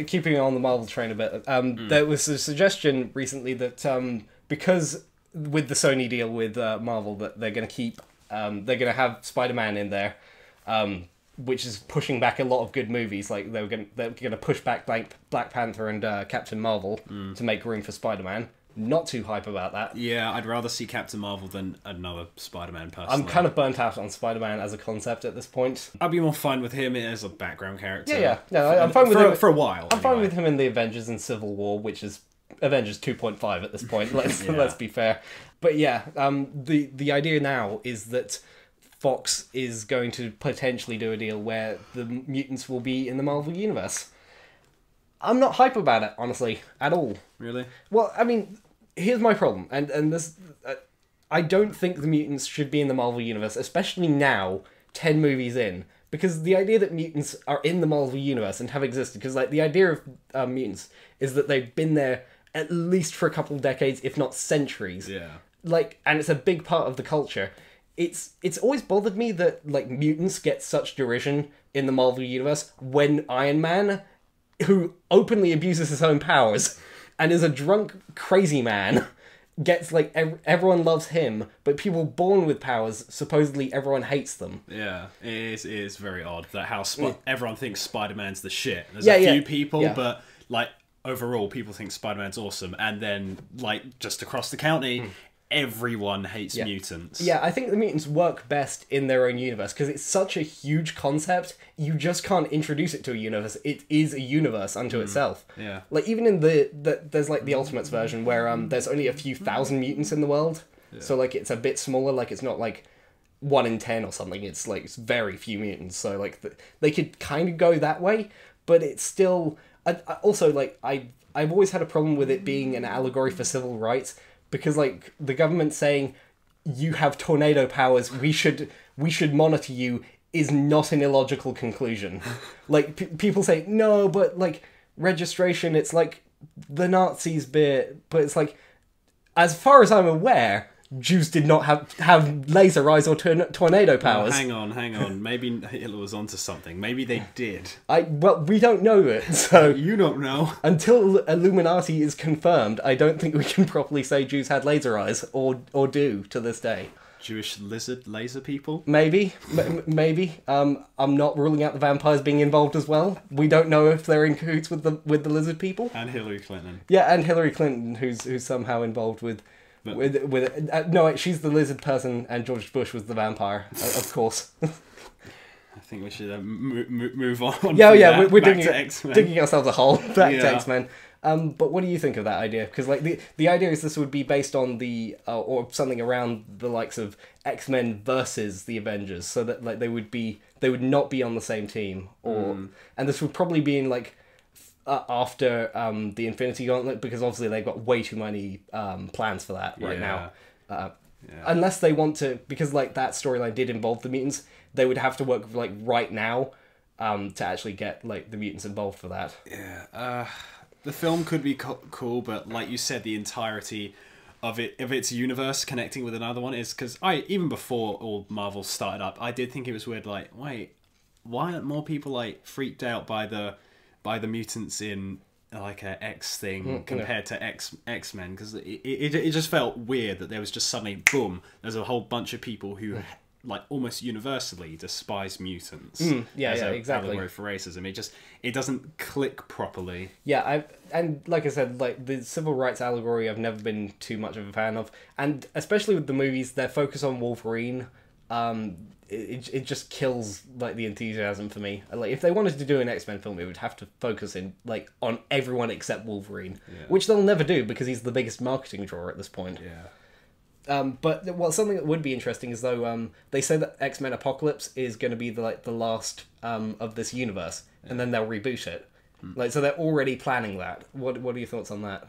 Keeping on the Marvel train a bit, there was a suggestion recently that because with the Sony deal with Marvel, that they're going to keep, they're going to have Spider-Man in there, which is pushing back a lot of good movies. Like they're going to push back Black Panther and Captain Marvel to make room for Spider-Man. Not too hype about that. Yeah, I'd rather see Captain Marvel than another Spider-Man personally. I'm kind of burnt out on Spider-Man as a concept at this point. I'd be more fine with him as a background character. Yeah. No, I'm fine with him for a while. I'm fine with him in the Avengers and Civil War, which is Avengers 2.5 at this point. Let's be fair. But yeah, the idea now is that Fox is going to potentially do a deal where the mutants will be in the Marvel Universe. I'm not hype about it, honestly, at all. Really? Well, I mean, here's my problem, and this, I don't think the mutants should be in the Marvel Universe, especially now, 10 movies in, because the idea that mutants are in the Marvel Universe and have existed, because like the idea of mutants is that they've been there at least for a couple decades, if not centuries. Yeah. Like, and it's a big part of the culture. It's always bothered me that like mutants get such derision in the Marvel Universe when Iron Man, who openly abuses his own powers and is a drunk crazy man, gets like everyone loves him, but people born with powers, supposedly everyone hates them. Yeah, it is very odd that how everyone thinks Spider-Man's the shit. There's few people, but like overall people think Spider-Man's awesome, and then like just across the county everyone hates mutants. Yeah, I think the mutants work best in their own universe because it's such a huge concept. You just can't introduce it to a universe. It is a universe unto itself. Yeah. Like even in there's like the Ultimates version where there's only a few thousand mutants in the world. Yeah. So like it's a bit smaller. Like it's not like 1 in 10 or something. It's like it's very few mutants. So like they could kind of go that way, but it's still. Also like I've always had a problem with it being an allegory for civil rights. Because like the government saying you have tornado powers, we should monitor you is not an illogical conclusion. Like people say no, but like registration, it's like the Nazis bit, but it's like as far as I'm aware, Jews did not have laser eyes or tornado powers. Oh, hang on. Maybe Hitler was onto something. Maybe they did. Well, we don't know it, so... You don't know. Until Illuminati is confirmed, I don't think we can properly say Jews had laser eyes, or do, to this day. Jewish laser people? Maybe. Maybe. I'm not ruling out the vampires being involved as well. We don't know if they're in cahoots with the lizard people. And Hillary Clinton. Yeah, and Hillary Clinton, who's somehow involved with... no, she's the lizard person, and George Bush was the vampire, of course. I think we should move on. Yeah, we're digging ourselves a hole back to X-Men. But what do you think of that idea? Because like the idea is this would be based on the or something around the likes of X-Men versus the Avengers, so that like they would not be on the same team, and this would probably be in like. After the Infinity Gauntlet, because obviously they've got way too many plans for that right now. Unless they want to, because like that storyline did involve the mutants, they would have to work like right now to actually get like the mutants involved for that. Yeah, the film could be cool, but like you said, the entirety of its universe connecting with another one is because even before all Marvel started up, I did think it was weird. Like, wait, why aren't more people like freaked out by the mutants in like a X thing compared to X-Men, because it just felt weird that there was just suddenly boom, there's a whole bunch of people who like almost universally despise mutants. Exactly. Allegory for racism. It doesn't click properly. Yeah, and like I said, like the civil rights allegory, I've never been too much of a fan of, and especially with the movies, their focus on Wolverine. It just kills like the enthusiasm for me. Like if they wanted to do an X-Men film, it would have to focus in like on everyone except Wolverine, which they'll never do because he's the biggest marketing draw at this point. But something that would be interesting is though they say that X-Men Apocalypse is going to be the last of this universe, and then they'll reboot it. Like so they're already planning that. What are your thoughts on that?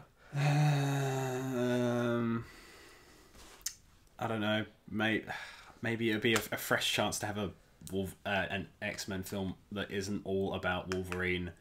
I don't know, mate. Maybe it'd be a fresh chance to have an X-Men film that isn't all about Wolverine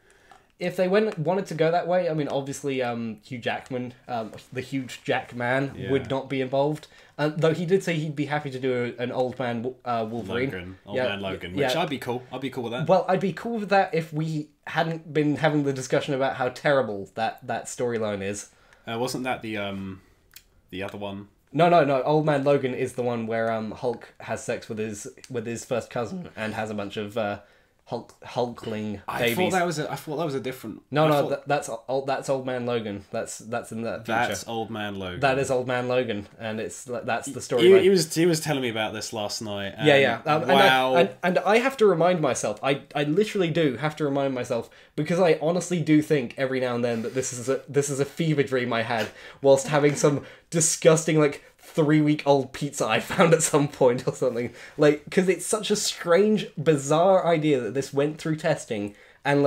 if they wanted to go that way, I mean, obviously, Hugh Jackman, the huge Jack Man, would not be involved. Though he did say he'd be happy to do an old man Wolverine. Old man Logan, which I'd be cool. I'd be cool with that. Well, I'd be cool with that if we hadn't been having the discussion about how terrible that storyline is. Wasn't that the other one? No. Old Man Logan is the one where Hulk has sex with his first cousin and has a bunch of Hulkling babies. I thought that was a different. That's Old Man Logan. That's in that. That's Old Man Logan. That is Old Man Logan, and that's the story. He was telling me about this last night. Yeah. Wow. And I have to remind myself. I literally do have to remind myself, because I honestly do think every now and then that this is a fever dream I had whilst having some disgusting 3-week-old pizza I found at some point or something. Because it's such a strange, bizarre idea that this went through testing, and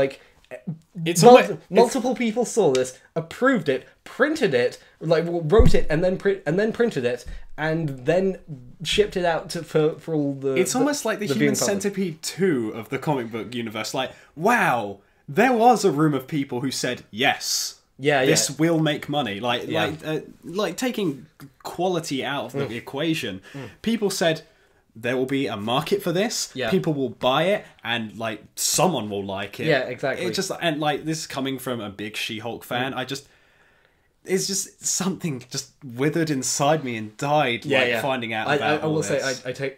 multiple people saw this, approved it, printed it, wrote it, and then printed it, and then shipped it out for all the. It's almost like the Human Centipede 2 of the comic book universe. Wow, there was a room of people who said yes. Yeah, this will make money. Like taking quality out of the equation. People said there will be a market for this. Yeah. People will buy it, and someone will like it. Yeah, exactly. It just this is coming from a big She-Hulk fan. It's just something just withered inside me and died. Finding out about I will this. say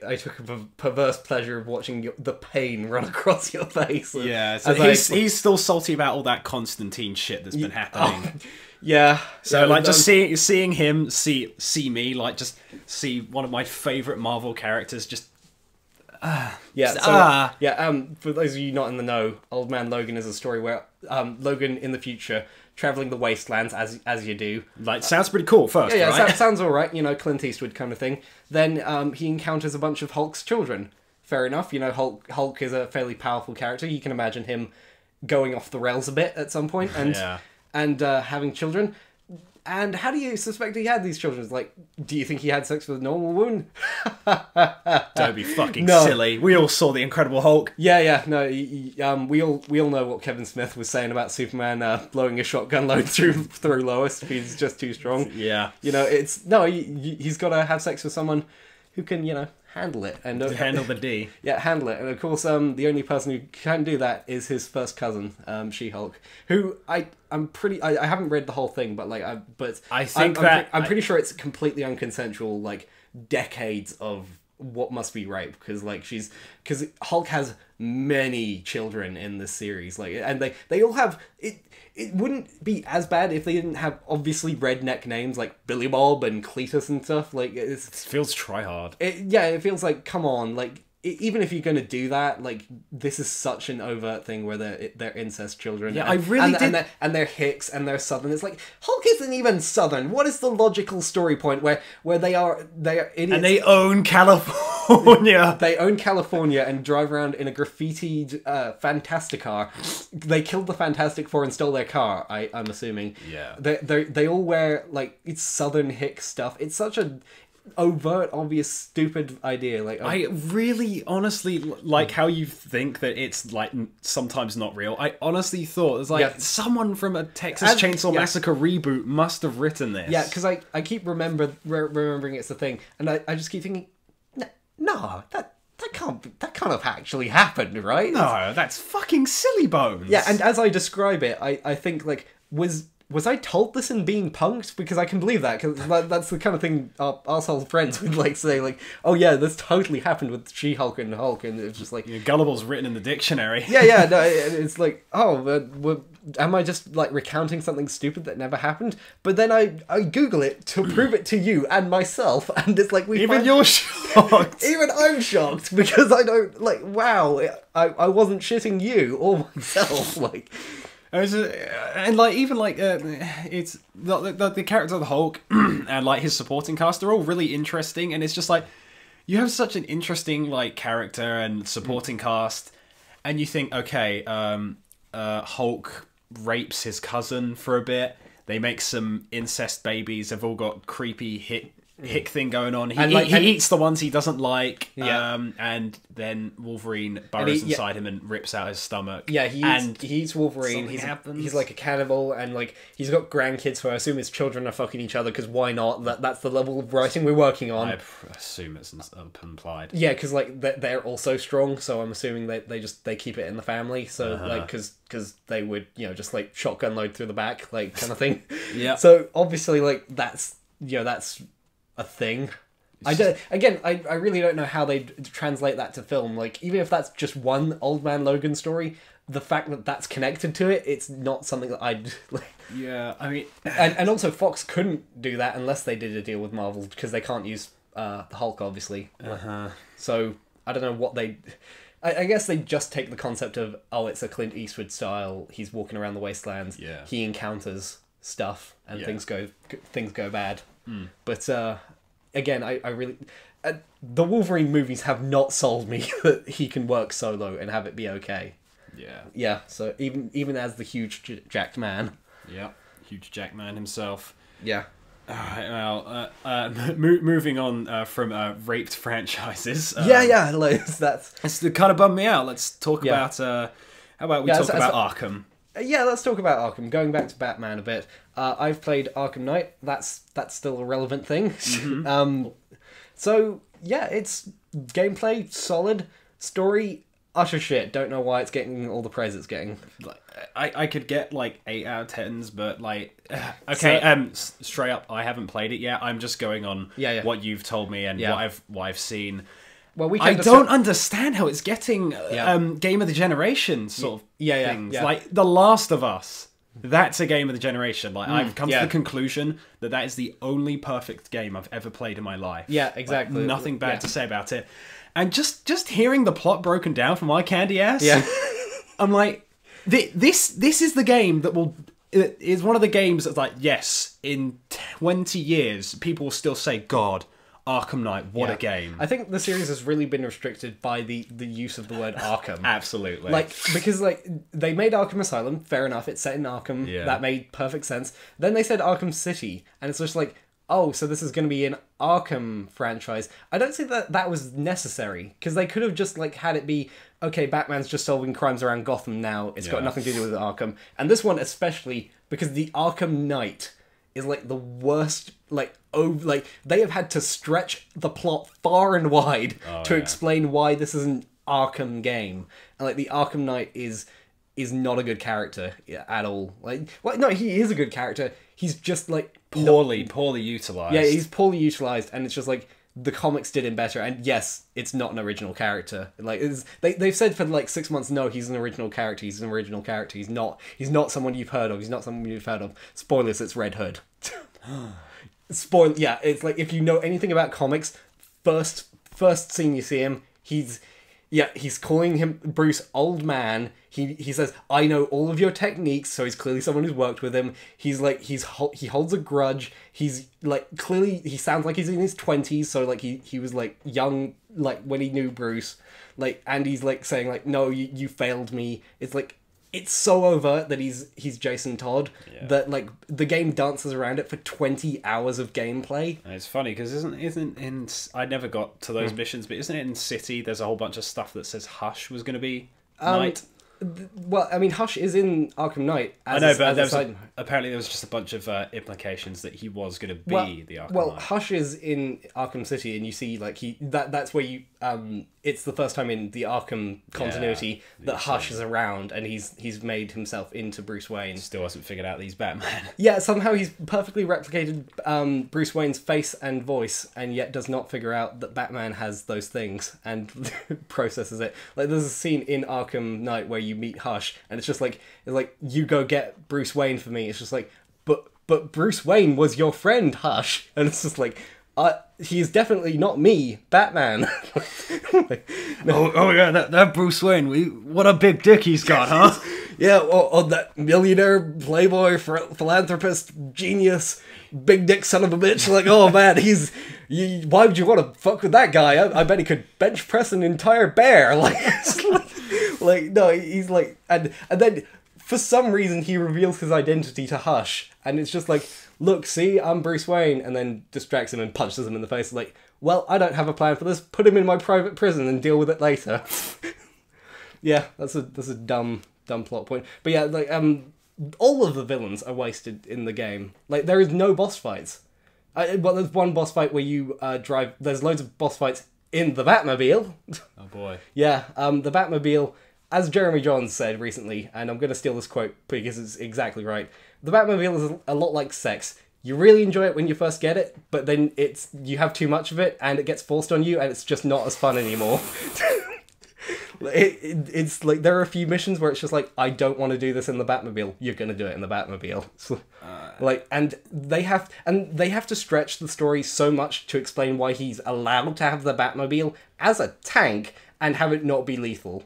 I took a perverse pleasure of watching the pain run across your face. Yeah, so he's still salty about all that Constantine shit that's been happening. Yeah. So just seeing him see me, just see one of my favorite Marvel characters just. For those of you not in the know, Old Man Logan is a story where Logan in the future, traveling the wastelands as you do. Sounds pretty cool first, right? Sounds alright, Clint Eastwood kind of thing. Then he encounters a bunch of Hulk's children. Fair enough, Hulk is a fairly powerful character. You can imagine him going off the rails a bit at some point and having children. And how do you suspect he had these children? Do you think he had sex with a normal woman? Don't be fucking silly. We all saw The Incredible Hulk. Yeah. No, we all know what Kevin Smith was saying about Superman blowing a shotgun load through Lois. He's just too strong. Yeah. He's got to have sex with someone who can, handle it and handle the D. Yeah, handle it. And of course, the only person who can do that is his first cousin, She-Hulk, who I haven't read the whole thing, but I'm pretty sure it's completely unconsensual, decades of what must be rape, because Hulk has many children in this series, and they all have it. It wouldn't be as bad if they didn't have obviously redneck names like Billy Bob and Cletus and stuff. It feels try hard. It feels like, come on, even if you're going to do that, this is such an overt thing where they're incest children. Yeah, I really did. And they're Hicks and they're Southern. It's Hulk isn't even Southern. What is the logical story point where they are idiots? And they own California. They own California and drive around in a graffitied Fantastic car. They killed the Fantastic Four and stole their car, I'm assuming. Yeah. They all wear, it's Southern Hick stuff. It's such a overt, obvious, stupid idea. I really honestly like how you think that it's sometimes not real. I honestly thought it was someone from a Texas Chainsaw Massacre reboot must have written this. Yeah, because I keep remembering it's a thing, and I just keep thinking, no, that can't have actually happened, right? No, that's fucking silly bones. Yeah, and as I describe it, I think was I told this in Being Punked? Because I can believe that, because that's the kind of thing our arsehole friends would say, oh yeah, this totally happened with She-Hulk and Hulk, and it's just Gullible's written in the dictionary. Yeah, no, it's am I just recounting something stupid that never happened? But then I Google it to prove it to you and myself, and it's you're shocked. Even I'm shocked, because I don't, wow, I wasn't shitting you or myself, it's the character of the Hulk and his supporting cast are all really interesting, and it's just you have such an interesting character and supporting cast, and you think, okay, Hulk rapes his cousin for a bit, they make some incest babies, they've all got creepy hick thing going on. And, He eats the ones he doesn't like, Yeah. And then Wolverine burrows inside him and rips out his stomach. Yeah, he eats Wolverine. He's like a cannibal, and like he's got grandkids who I assume his children are fucking each other because why not? That's the level of writing we're working on. I assume it's implied. Yeah, because like they're also strong, so I'm assuming they keep it in the family. So like because they would just like shotgun load through the back like kind of thing. Yeah. So obviously like that's a thing. I really don't know how they translate that to film. Like even if that's just one Old Man Logan story, the fact that that's connected to it, it's not something that I'd like. Yeah, I mean, and also Fox couldn't do that unless they did a deal with Marvel because they can't use the Hulk obviously. So I don't know what they. I guess they just take the concept of it's a Clint Eastwood style. He's walking around the wastelands. Yeah. He encounters stuff and things go bad. But again, I really the Wolverine movies have not sold me that he can work solo and have it be okay. Yeah. Yeah. So even as the huge jacked man. Yeah. Huge Jack Man himself. Yeah. Alright, well, moving on from raped franchises. Like It's kind of bummed me out. Let's talk about. How about we talk about Arkham? Yeah, let's talk about Arkham. Going back to Batman a bit, I've played Arkham Knight. That's still a relevant thing. So yeah, it's gameplay solid, story utter shit. Don't know why it's getting all the praise it's getting. I could get like 8 out of 10s, but like okay, straight up, I haven't played it yet. I'm just going on what you've told me and what I've seen. Well, I don't understand how it's getting game of the generation sort of things. Yeah. Like The Last of Us, that's a game of the generation. Like I've come to the conclusion that is the only perfect game I've ever played in my life. Yeah, exactly. Like, nothing bad to say about it. And just hearing the plot broken down from my candy ass, I'm like, this is the game that is one of the games that's like, yes, in 20 years people will still say, God, Arkham Knight, what a game. I think the series has really been restricted by the use of the word Arkham. Absolutely. Like, because like they made Arkham Asylum, fair enough, it's set in Arkham, that made perfect sense. Then they said Arkham City, and it's just like, oh, so this is going to be an Arkham franchise. I don't think that was necessary, because they could have just like had it be, okay, Batman's just solving crimes around Gotham now, it's got nothing to do with Arkham. And this one especially, because the Arkham Knight is like the worst, like they have had to stretch the plot far and wide to explain why this is an Arkham game. And like the Arkham Knight is not a good character at all. Like, well, no, he is a good character. He's just like poorly utilized. Yeah, he's poorly utilized, and it's just like the comics did him better. And yes, it's not an original character. Like they've said for like 6 months, no, he's an original character. He's an original character. He's not someone you've heard of. He's not someone you've heard of. Spoilers, it's Red Hood. Spoil. Yeah, it's like if you know anything about comics, first scene you see him, he's calling him Bruce old man. He says, I know all of your techniques, so he's clearly someone who's worked with him. He's like, he holds a grudge. He's like, clearly, he sounds like he's in his 20s, so like he was like young, like when he knew Bruce. Like, and he's like saying like, no, you failed me. It's like, it's so overt that he's Jason Todd that like the game dances around it for 20 hours of gameplay. And it's funny because isn't in I never got to those missions, but isn't it in City? There's a whole bunch of stuff that says Hush was going to be Knight. Well, I mean, Hush is in Arkham Knight. I know, but apparently there was just a bunch of implications that he was going to be the Arkham Knight. Hush is in Arkham City, and you see like that's where you it's the first time in the Arkham continuity that Hush is around, and he's made himself into Bruce Wayne. Still hasn't figured out that he's Batman. Yeah, somehow he's perfectly replicated Bruce Wayne's face and voice, and yet does not figure out that Batman has those things and processes it. Like there's a scene in Arkham Knight where you meet Hush, and it's just like you go get Bruce Wayne for me. It's just like, but Bruce Wayne was your friend, Hush, and it's just like, he is definitely not me, Batman. Oh yeah, that Bruce Wayne. What a big dick he's got, huh? Yeah, that millionaire, playboy, philanthropist, genius, big dick son of a bitch. Like, oh man, why would you want to fuck with that guy? I bet he could bench press an entire bear. Like no, he's like, and then for some reason he reveals his identity to Hush, and it's just like, look, see, I'm Bruce Wayne, and then distracts him and punches him in the face. Like, well, I don't have a plan for this. Put him in my private prison and deal with it later. Yeah, that's a dumb plot point. But yeah, like all of the villains are wasted in the game. Like, there is no boss fights. Well, there's one boss fight where you drive. There's loads of boss fights in the Batmobile. Oh boy. Yeah, the Batmobile, as Jeremy Johns said recently, and I'm going to steal this quote because it's exactly right. The Batmobile is a lot like sex. You really enjoy it when you first get it, but then you have too much of it, and it gets forced on you, and it's just not as fun anymore. It's like, there are a few missions where it's just like, I don't want to do this in the Batmobile. You're going to do it in the Batmobile. Like, and they have to stretch the story so much to explain why he's allowed to have the Batmobile as a tank and have it not be lethal.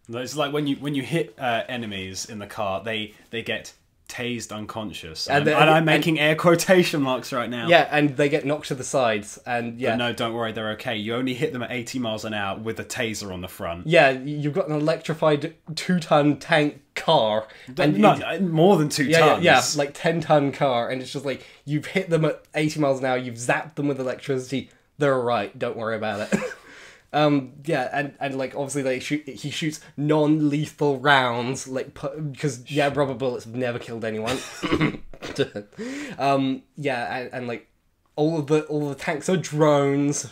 It's like when you hit enemies in the car, they get tased unconscious. And I'm making air quotation marks right now. Yeah, and they get knocked to the sides, and yeah. But no, don't worry, they're okay. You only hit them at 80 miles an hour with a taser on the front. Yeah, you've got an electrified 2-ton tank car. And more than 2 tons. Yeah, like 10-ton car, and it's just like, you've hit them at 80 miles an hour, you've zapped them with electricity, they're alright, don't worry about it. Yeah, and like, obviously he shoots non-lethal rounds, like, because rubber bullets have never killed anyone. Yeah, and like, all of the tanks are drones,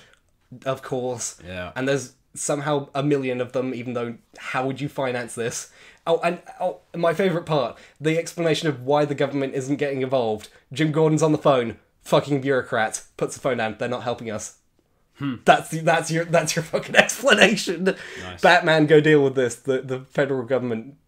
of course. Yeah. And there's somehow a million of them, even though, how would you finance this? And my favourite part, the explanation of why the government isn't getting involved. Jim Gordon's on the phone, fucking bureaucrats, puts the phone down, they're not helping us. That's your fucking explanation. Nice. Batman, go deal with this. The federal government,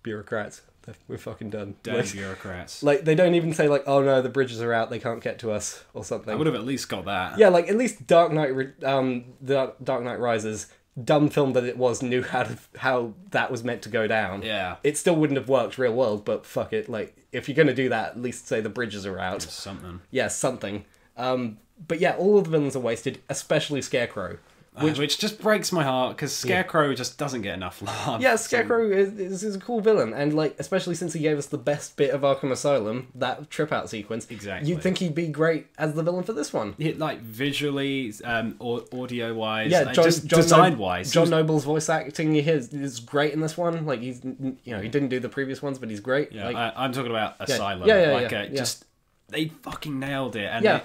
bureaucrats. We're fucking done. Damn bureaucrats. Like, they don't even say like, oh no, the bridges are out, they can't get to us, or something. I would have at least got that. Yeah, like, at least Dark Knight, the Dark Knight Rises, dumb film that it was, knew how that was meant to go down. Yeah. It still wouldn't have worked real world, but fuck it. Like, if you're gonna do that, at least say the bridges are out. Something. Yeah, something. But yeah, all of the villains are wasted, especially Scarecrow. Which just breaks my heart, because Scarecrow just doesn't get enough love. Yeah, Scarecrow is a cool villain, and like, especially since he gave us the best bit of Arkham Asylum, that trip-out sequence. Exactly. You'd think he'd be great as the villain for this one. Like, visually, audio-wise, yeah, just design-wise. John Noble's voice acting is great in this one. Like, he's, he didn't do the previous ones, but he's great. Yeah, like, I'm talking about Asylum. Just... They fucking nailed it, and yeah.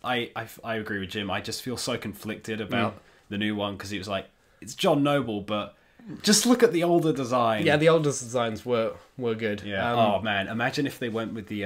I agree with Jim. I just feel so conflicted about the new one, because it was like, it's John Noble, but just look at the older design. Yeah, the older designs were good. Yeah. Oh man, imagine if they went with the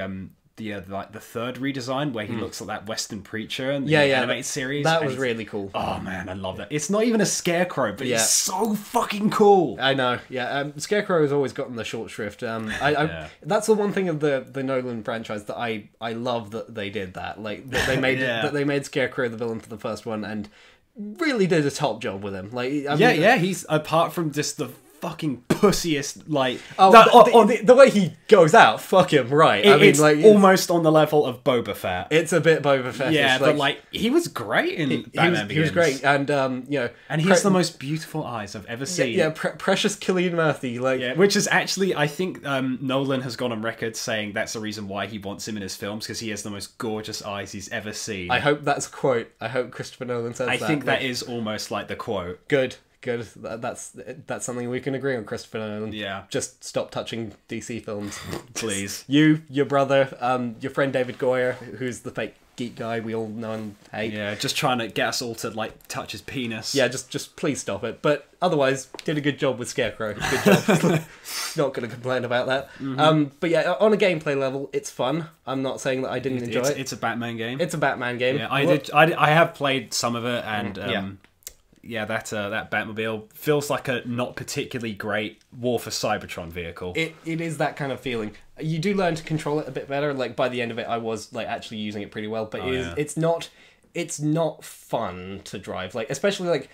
third redesign where he looks like that Western preacher in the animated series. That was really cool. Oh man, I love that. It's not even a Scarecrow, but it's so fucking cool. I know. Yeah, Scarecrow has always gotten the short shrift. That's the one thing of the Nolan franchise that I love, that they did that. Like, that they made that they made Scarecrow the villain for the first one, and really did a top job with him. Like, he's, apart from just the fucking pussiest, like, the way he goes out, fuck him, right? It's almost on the level of Boba Fett. It's a bit Boba Fett. Yeah, but like, he was great in Batman Begins. He was great, and and he has the most beautiful eyes I've ever seen. Yeah, precious Cillian Murphy, like, which is actually, I think Nolan has gone on record saying that's the reason why he wants him in his films, because he has the most gorgeous eyes he's ever seen. I hope that's a quote. I hope Christopher Nolan says that. I think that is almost like the quote. Good. That's something we can agree on, Christopher Nolan. Yeah. Just stop touching DC films, please. Your brother, your friend David Goyer, who's the fake geek guy we all know and hate. Yeah, just trying to get us all to like touch his penis. Yeah, just please stop it. But otherwise, did a good job with Scarecrow. Good job. Not going to complain about that. But yeah, on a gameplay level, it's fun. I'm not saying that I didn't enjoy it. It's a Batman game. It's a Batman game. Yeah, I have played some of it, and yeah, that Batmobile feels like a not particularly great War for Cybertron vehicle. It is that kind of feeling. You do learn to control it a bit better. Like, by the end of it, I was like actually using it pretty well. But it's not fun to drive. Like, especially like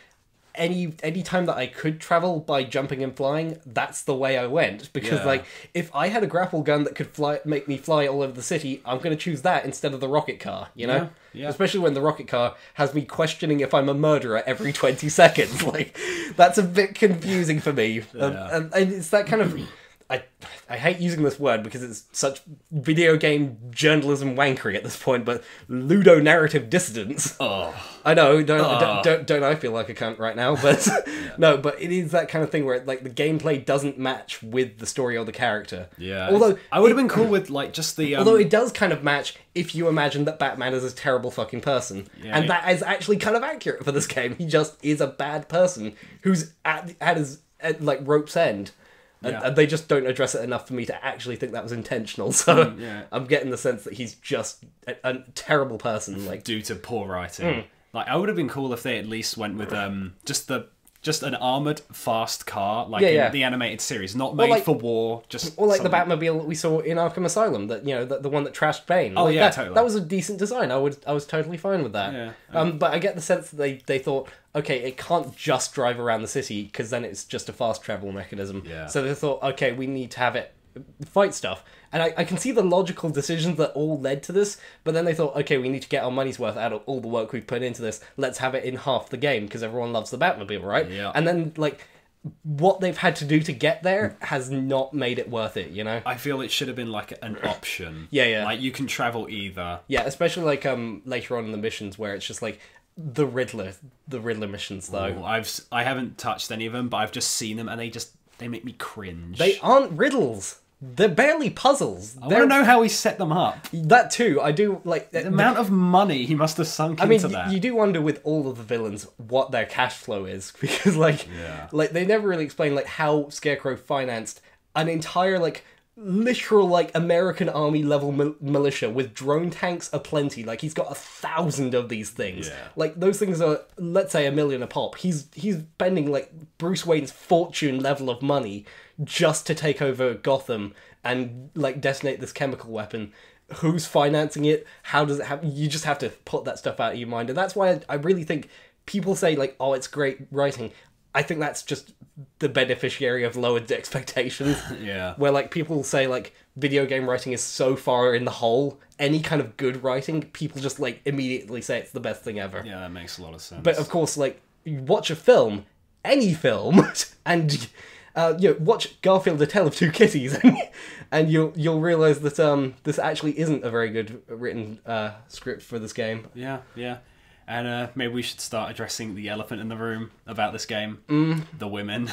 any time that I could travel by jumping and flying, that's the way I went. Because like, if I had a grapple gun that could make me fly all over the city, I'm going to choose that instead of the rocket car. You know. Yeah. Especially when the rocket car has me questioning if I'm a murderer every 20 seconds. Like, that's a bit confusing for me. And it's that kind of... I hate using this word because it's such video game journalism wankery at this point, but ludonarrative dissidence. Oh. I know, don't I feel like a cunt right now, but no, but it is that kind of thing where like the gameplay doesn't match with the story or the character. Yeah. Although I would have been cool with like just the although it does kind of match if you imagine that Batman is a terrible fucking person. Yeah, and that is actually kind of accurate for this game. He just is a bad person who's at his like rope's end. And they just don't address it enough for me to actually think that was intentional. So I'm getting the sense that he's just a terrible person, like due to poor writing. Like I would have been cool if they at least went with just an armored fast car, like in the animated series, not made like, for war. Just or like the Batmobile that we saw in Arkham Asylum, that the one that trashed Bane. Oh like yeah, that, totally. That was a decent design. I was totally fine with that. Yeah. But I get the sense that they thought, okay, it can't just drive around the city because then it's just a fast travel mechanism. Yeah. So they thought, okay, we need to have it fight stuff. And I can see the logical decisions that all led to this, but then they thought, okay, we need to get our money's worth out of all the work we've put into this. Let's have it in half the game because everyone loves the Batmobile, right? Yeah. And then like what they've had to do to get there has not made it worth it, you know? I feel it should have been like an option. Yeah. Like you can travel either. Yeah, especially like later on in the missions where it's just like the Riddler missions though. Ooh, I haven't touched any of them, but I've just seen them and they make me cringe. They aren't riddles. They're barely puzzles. I want to know how he set them up. That too, I do like The amount of money he must have sunk into that. You do wonder with all of the villains what their cash flow is because like they never really explain like how Scarecrow financed an entire like literal like American army level militia with drone tanks aplenty. Like he's got 1,000 of these things. Yeah. Like those things are, let's say, $1 million a pop. He's spending like Bruce Wayne's fortune level of money just to take over Gotham and like detonate this chemical weapon. Who's financing it? How does it happen? You just have to put that stuff out of your mind. And that's why I really think people say like, oh, it's great writing. I think that's just the beneficiary of lowered expectations. Yeah. Where like people say like video game writing is so far in the hole, any kind of good writing, people just like immediately say it's the best thing ever. Yeah, that makes a lot of sense. But of course, like you watch a film, any film, and watch Garfield: A Tale of Two Kitties, and you'll realize that this actually isn't a very good written script for this game. Yeah. And maybe we should start addressing the elephant in the room about this game. The women.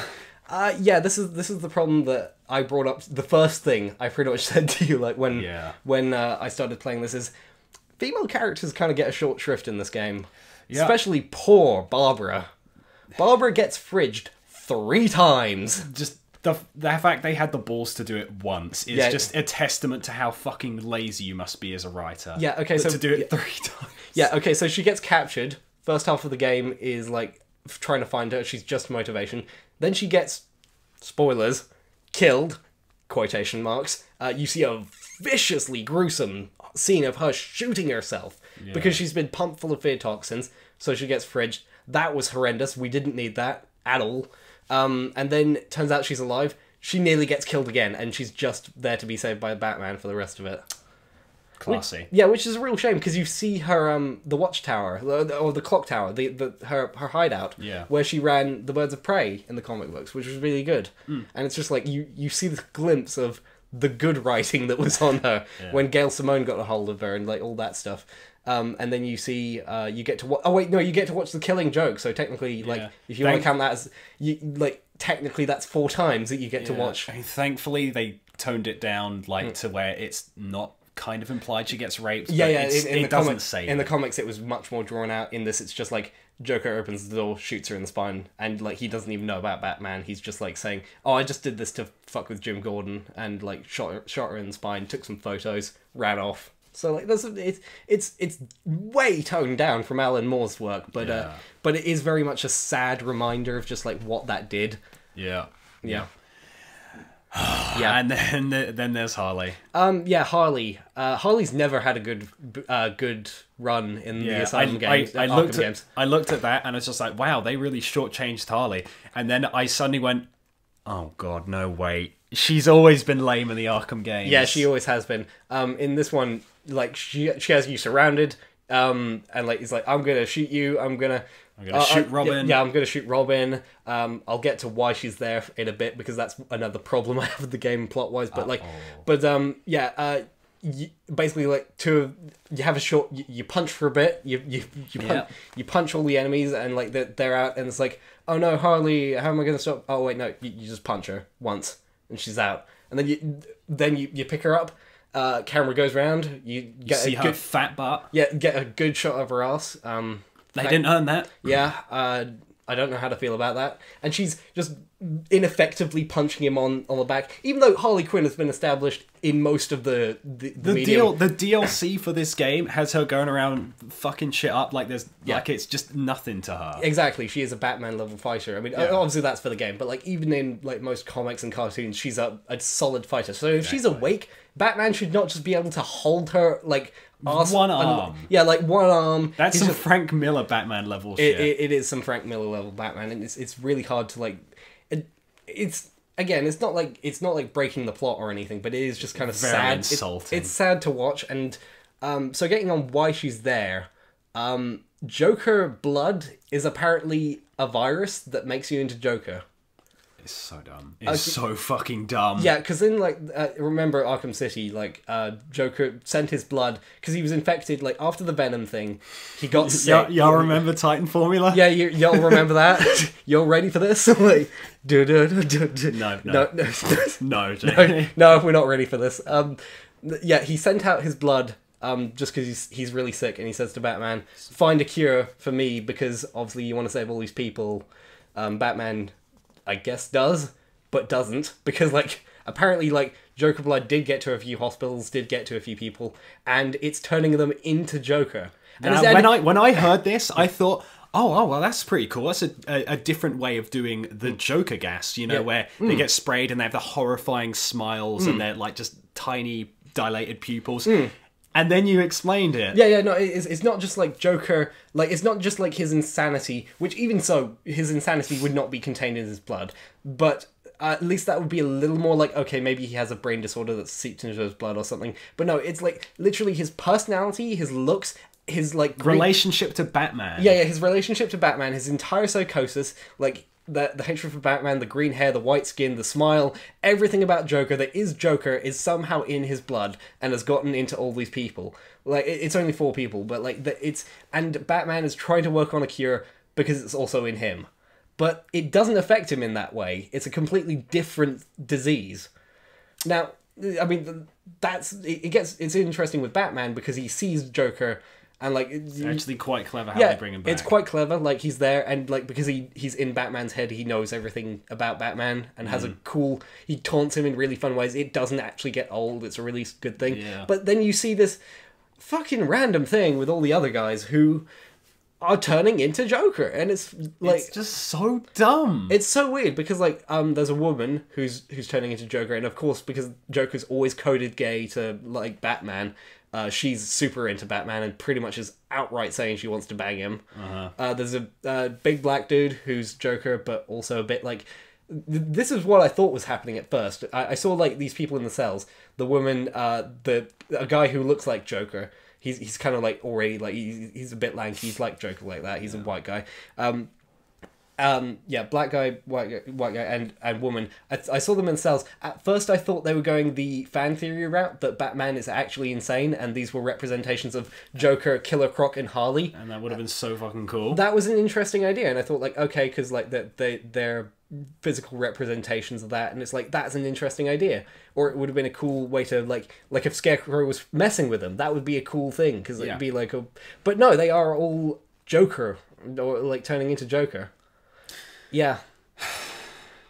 This is the problem that I brought up. The first thing I pretty much said to you, like when I started playing this, is female characters kind of get a short shrift in this game. Yeah. Especially poor Barbara. Barbara gets fridged 3 times. Just the fact they had the balls to do it once is just a testament to how fucking lazy you must be as a writer. Yeah, okay, so to do it 3 times. Yeah, okay, so she gets captured. First half of the game is like trying to find her. She's just motivation. Then she gets, spoilers, killed, quotation marks. You see a viciously gruesome scene of her shooting herself because she's been pumped full of fear toxins, so she gets fridged. That was horrendous. We didn't need that at all. And then turns out she's alive. She nearly gets killed again, and she's just there to be saved by Batman for the rest of it. Classy. Which is a real shame because you see her the watchtower or the clock tower, her hideout, where she ran the Birds of Prey in the comic books, which was really good. And it's just like you see this glimpse of the good writing that was on her when Gail Simone got a hold of her and like all that stuff. And then you see you get to you get to watch The Killing Joke. So technically, like if you want to count that as technically that's 4 times that you get to watch. I mean, thankfully they toned it down to where it's not kind of implied she gets raped. In the doesn't comics, say in the comics it was much more drawn out. In this, it's just like Joker opens the door, shoots her in the spine, and like he doesn't even know about Batman. He's just like saying, "Oh, I just did this to fuck with Jim Gordon," and like shot her in the spine, took some photos, ran off. So like it's way toned down from Alan Moore's work, but it is very much a sad reminder of just like what that did. Yeah. And then there's Harley. Harley. Harley's never had a good run in the Asylum games. I looked at that and it's just like, wow, they really shortchanged Harley. And then I suddenly went, oh god, no wait. She's always been lame in the Arkham games. Yeah, she always has been. In this one, like she has you surrounded, and like he's like, I'm gonna shoot you. I'm gonna I'm gonna shoot Robin. Yeah, I'm gonna shoot Robin. I'll get to why she's there in a bit because that's another problem I have with the game plot wise. But basically like you have a short. You punch for a bit. You punch all the enemies and like they're out and it's like, oh no, Harley, how am I gonna stop? Oh wait, no, you just punch her once and she's out. And then you pick her up. Camera goes round. You get see her fat butt. Yeah, get a good shot of her ass. They didn't earn that. Yeah, I don't know how to feel about that. And she's just ineffectively punching him on the back, even though Harley Quinn has been established in most of the medium. The DLC for this game has her going around fucking shit up like like it's just nothing to her. Exactly, she is a Batman level fighter. I mean, obviously that's for the game, but like even in like most comics and cartoons, she's a solid fighter. So if she's awake, Batman should not just be able to hold her like one arm. Like one arm. That's some Frank Miller Batman level shit. It is some Frank Miller level Batman, and it's really hard to like. It's not like breaking the plot or anything, but it is just kind of very sad. Insulting. It's sad to watch, and so getting on why she's there. Joker blood is apparently a virus that makes you into Joker. It's so dumb. It's so fucking dumb. Yeah, because in like remember Arkham City, like Joker sent his blood because he was infected. Like after the Venom thing, he got sick. Y'all remember Titan Formula? Yeah, y'all remember that? Y'all ready for this? Like, No, we're not ready for this. Yeah, he sent out his blood. Just because he's really sick, and he says to Batman, "Find a cure for me," because obviously you want to save all these people. Batman, I guess, does, but doesn't, because, like, apparently, like, Joker blood did get to a few hospitals, did get to a few people, and it's turning them into Joker. And now, when I heard this, I thought, oh, well, that's pretty cool. That's a different way of doing the Joker gas, you know, where they get sprayed and they have the horrifying smiles and they're, like, just tiny, dilated pupils. And then you explained it. Yeah, no, it's not just like Joker, like, it's not just like his insanity, which even so, his insanity would not be contained in his blood, but at least that would be a little more like, okay, maybe he has a brain disorder that's seeped into his blood or something. But no, it's like literally his personality, his looks, his like relationship to Batman. Yeah, his relationship to Batman, his entire psychosis, like the hatred for Batman, the green hair, the white skin, the smile, everything about Joker that is Joker is somehow in his blood and has gotten into all these people. Like, it's only 4 people, but like and Batman is trying to work on a cure because it's also in him. But it doesn't affect him in that way. It's a completely different disease. Now, I mean, it's interesting with Batman because he sees Joker. And like it's actually quite clever how they bring him back. It's quite clever. Like he's there, and like because he's in Batman's head, he knows everything about Batman and has a cool. He taunts him in really fun ways. It doesn't actually get old. It's a really good thing. Yeah. But then you see this fucking random thing with all the other guys who are turning into Joker, and it's like it's just so dumb. It's so weird because like there's a woman who's turning into Joker, and of course because Joker's always coded gay to like Batman. She's super into Batman and pretty much is outright saying she wants to bang him. There's a big black dude who's Joker, but also a bit like... This is what I thought was happening at first. I saw like these people in the cells. The woman, a guy who looks like Joker. He's kind of like already like he's a bit lanky. He's like Joker like that. He's a white guy. Black guy, white guy, and woman. I saw them in cells. At first, I thought they were going the fan theory route that Batman is actually insane, and these were representations of Joker, Killer Croc, and Harley. And that would have been so fucking cool. That was an interesting idea, and I thought like, okay, because like they're physical representations of that, and it's like that's an interesting idea. Or it would have been a cool way to like if Scarecrow was messing with them, that would be a cool thing because it'd be like a. But no, they are all Joker, or like turning into Joker. Yeah,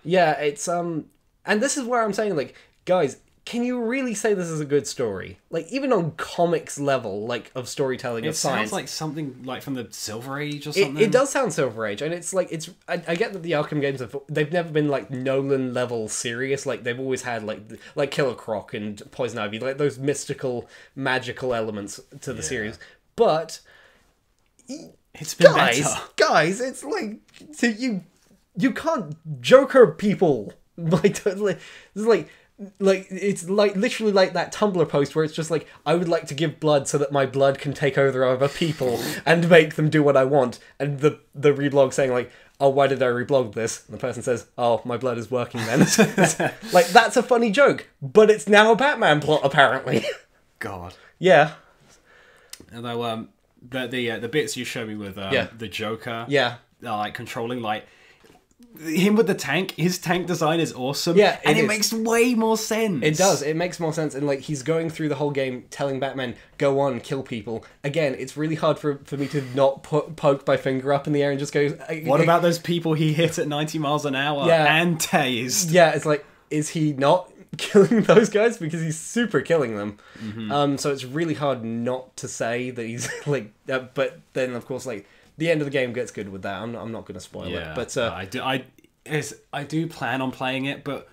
it's and this is where I'm saying like, guys, can you really say this is a good story? Like even on comics level, like of storytelling of science, it sounds like something like from the Silver Age or something. It does sound Silver Age, and it's like I get that the Arkham games they've never been like Nolan level serious. Like they've always had like Killer Croc and Poison Ivy, like those mystical, magical elements to the series, but. It's been better. Guys, it's like you can't Joker people like totally. This is like like it's like literally like that Tumblr post where it's just like, I would like to give blood so that my blood can take over other people and make them do what I want, and the reblog saying like, oh, why did I reblog this? And the person says, oh, my blood is working then. Like, that's a funny joke, but it's now a Batman plot apparently. God. Yeah. Although the bits you showed me with the Joker, like controlling like him with the tank, his tank design is awesome. Yeah, and it makes way more sense. It does. It makes more sense. And like, he's going through the whole game telling Batman, go on, kill people. Again, it's really hard for me to not poke my finger up in the air and just go, what about those people he hit at 90 miles an hour and tased? Yeah, it's like, is he not killing those guys? Because he's super killing them. Mm-hmm. So it's really hard not to say that he's like, but then of course, like, the end of the game gets good with that. I'm not going to spoil it, but I do plan on playing it, but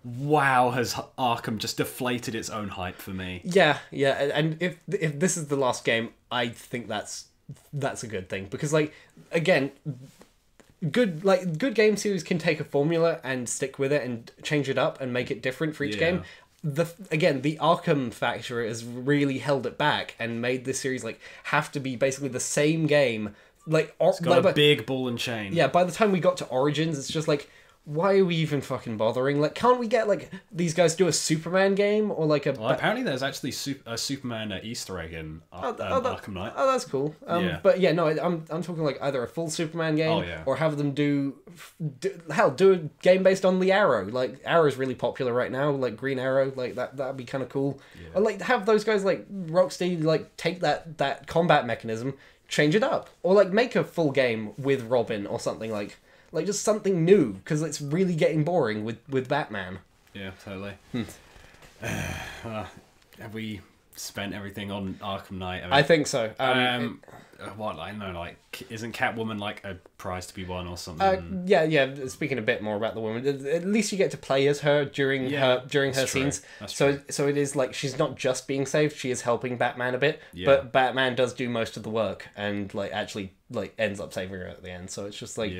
wow, has Arkham just deflated its own hype for me? Yeah, and if this is the last game, I think that's a good thing, because like, again, good game series can take a formula and stick with it and change it up and make it different for each game. The Arkham factor has really held it back and made this series like have to be basically the same game. Like, it's got a big ball and chain. Yeah, by the time we got to Origins, it's just like, why are we even fucking bothering? Like, can't we get like these guys do a Superman game or like a? Well, apparently there's actually a Superman Easter egg in Arkham Knight. Oh, that's cool. But yeah, no, I'm talking like either a full Superman game or have them do a game based on the Arrow. Like, Arrow's really popular right now. Like Green Arrow, like that'd be kind of cool. Yeah. Or like have those guys like Rocksteady like take that combat mechanism, change it up, or like make a full game with Robin or something like just something new, because it's really getting boring with Batman. Yeah, totally. Have we spent everything on Arkham Knight? I think so. What, I don't know, like, isn't Catwoman like a prize to be won or something? Yeah. Speaking a bit more about the woman, at least you get to play as her during her scenes. So it is like, she's not just being saved; she is helping Batman a bit. Yeah. But Batman does do most of the work and like actually like ends up saving her at the end. So it's just like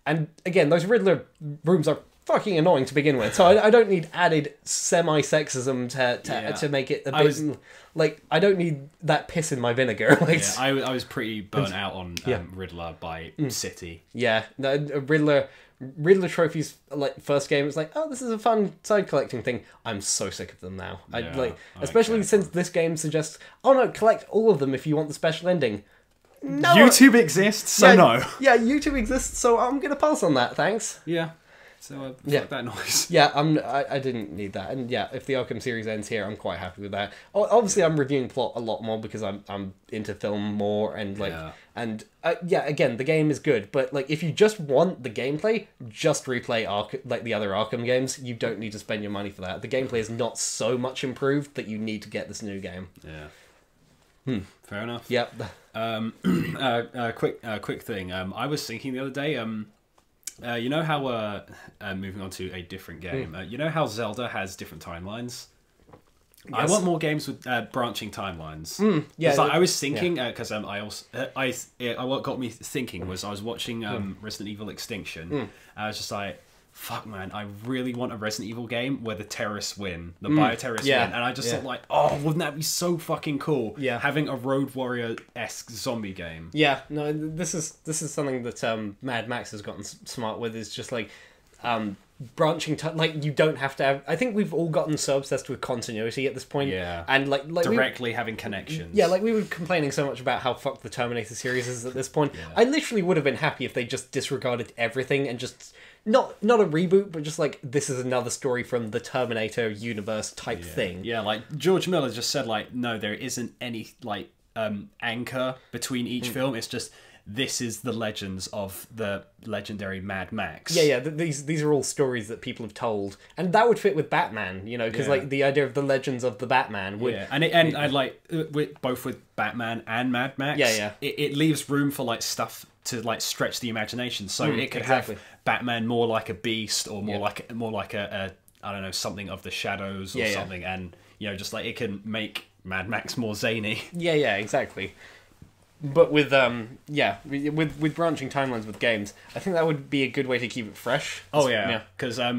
and again, those Riddler rooms are fucking annoying to begin with, so I don't need added semi-sexism to make it a bit like, I don't need that piss in my vinegar. Like, I was pretty burnt out on Riddler by City. Yeah, no, Riddler trophies, like, first game, it's like, oh, this is a fun side collecting thing. I'm so sick of them now. Especially since this game suggests, oh no, collect all of them if you want the special ending. No, YouTube exists, so no. Yeah, YouTube exists, so I'm gonna pass on that. Thanks. Yeah. So fuck that noise. Yeah, I didn't need that, and yeah, if the Arkham series ends here, I'm quite happy with that. Obviously, I'm reviewing plot a lot more because I'm into film more, and like, again, the game is good, but like, if you just want the gameplay, just replay the other Arkham games. You don't need to spend your money for that. The gameplay is not so much improved that you need to get this new game. Yeah. Fair enough. Yep. Quick thing. I was thinking the other day. You know how, moving on to a different game, you know how Zelda has different timelines? Yes. I want more games with branching timelines. I was thinking, because what got me thinking was I was watching Resident Evil Extinction. I was just like, fuck, man, I really want a Resident Evil game where the terrorists win, the bioterrorists win. And I just thought, like, oh, wouldn't that be so fucking cool? Yeah. Having a Road Warrior-esque zombie game. Yeah, no, this is something that Mad Max has gotten smart with, is just like branching, like, you don't have to have, I think we've all gotten so obsessed with continuity at this point. Yeah. And like directly having connections. Yeah, like we were complaining so much about how fucked the Terminator series is at this point. Yeah. I literally would have been happy if they just disregarded everything and just not a reboot, but just like, this is another story from the Terminator universe type thing. Yeah, like George Miller just said, like, no, there isn't any like anchor between each film. It's just, this is the legends of the legendary Mad Max. Yeah. These are all stories that people have told, and that would fit with Batman, you know, because like the idea of the legends of the Batman would. Yeah, and I like both with Batman and Mad Max. Yeah. It leaves room for like stuff to like stretch the imagination, so it could have Batman more like a beast, or more like a I don't know, something of the shadows or something, and you know, just like it can make Mad Max more zany. Yeah, exactly. But with with branching timelines with games, I think that would be a good way to keep it fresh. Oh yeah, because there's